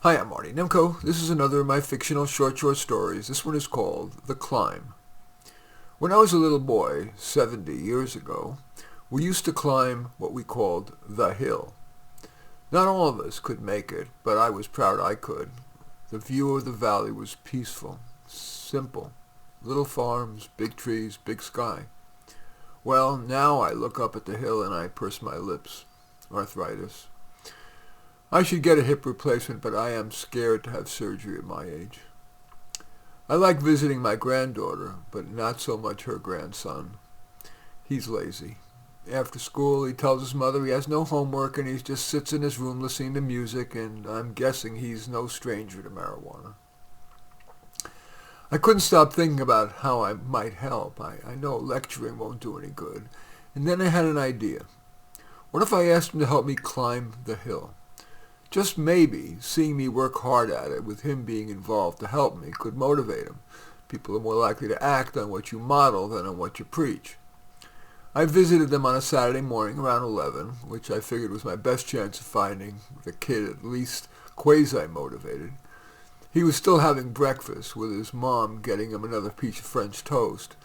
Hi, I'm Marty Nemko. This is another of my fictional short stories. This one is called The Climb. When I was a little boy, 70 years ago, we used to climb what we called the hill. Not all of us could make it, but I was proud I could. The view of the valley was peaceful, simple. Little farms, big trees, big sky. Well, now I look up at the hill and I purse my lips. Arthritis. I should get a hip replacement, but I am scared to have surgery at my age. I like visiting my granddaughter, but not so much her grandson. He's lazy. After school, he tells his mother he has no homework and he just sits in his room listening to music, and I'm guessing he's no stranger to marijuana. I couldn't stop thinking about how I might help. I know lecturing won't do any good. And then I had an idea. What if I asked him to help me climb the hill? Just maybe, seeing me work hard at it, with him being involved to help me, could motivate him. People are more likely to act on what you model than on what you preach. I visited them on a Saturday morning around 11, which I figured was my best chance of finding the kid at least quasi-motivated. He was still having breakfast, with his mom getting him another piece of French toast.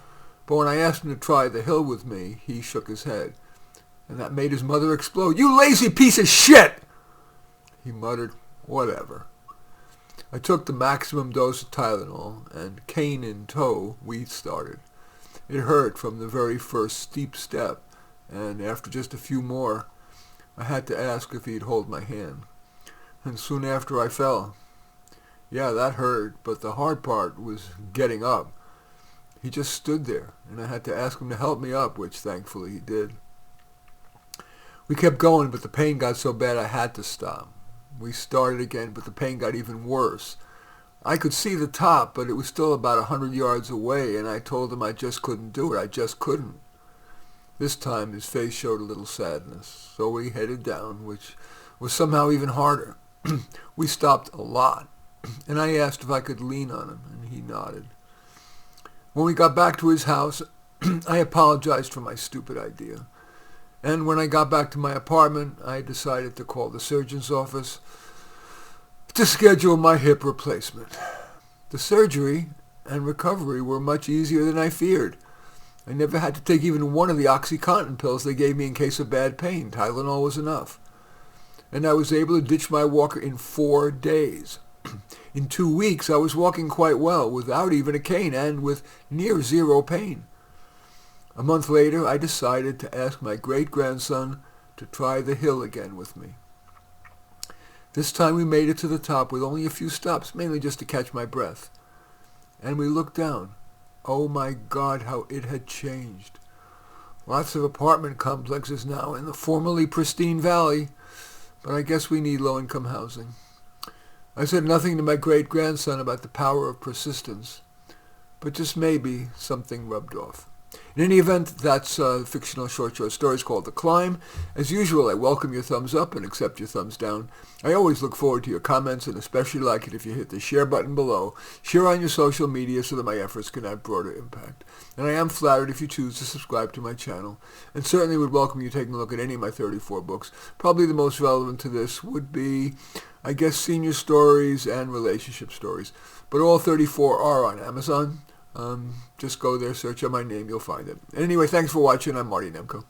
But when I asked him to try the hill with me, he shook his head. And that made his mother explode. "You lazy piece of shit!" He muttered, "Whatever." I took the maximum dose of Tylenol, and cane in tow, we started. It hurt from the very first steep step, and after just a few more, I had to ask if he'd hold my hand. And soon after I fell. Yeah, that hurt, but the hard part was getting up. He just stood there, and I had to ask him to help me up, which thankfully he did. We kept going, but the pain got so bad I had to stop. We started again, but the pain got even worse. I could see the top, but it was still about 100 yards away, and I told him I just couldn't do it. I just couldn't. This time his face showed a little sadness, so we headed down, which was somehow even harder. We stopped a lot, and I asked if I could lean on him, and he nodded. When we got back to his house, I apologized for my stupid idea. And when I got back to my apartment, I decided to call the surgeon's office to schedule my hip replacement. The surgery and recovery were much easier than I feared. I never had to take even one of the OxyContin pills they gave me in case of bad pain. Tylenol was enough. And I was able to ditch my walker in 4 days. In 2 weeks, I was walking quite well, without even a cane and with near zero pain. A month later, I decided to ask my great-grandson to try the hill again with me. This time we made it to the top with only a few stops, mainly just to catch my breath. And we looked down. Oh my God, how it had changed. Lots of apartment complexes now in the formerly pristine valley, but I guess we need low-income housing. I said nothing to my great-grandson about the power of persistence, but just maybe something rubbed off. In any event, that's fictional short stories called The Climb. As usual, I welcome your thumbs up and accept your thumbs down. I always look forward to your comments, and especially like it if you hit the share button below. Share on your social media so that my efforts can have broader impact. And I am flattered if you choose to subscribe to my channel, and certainly would welcome you taking a look at any of my 34 books. Probably the most relevant to this would be, I guess, senior stories and relationship stories. But all 34 are on Amazon. Just go there, search on my name, you'll find it. Anyway, thanks for watching. I'm Marty Nemko.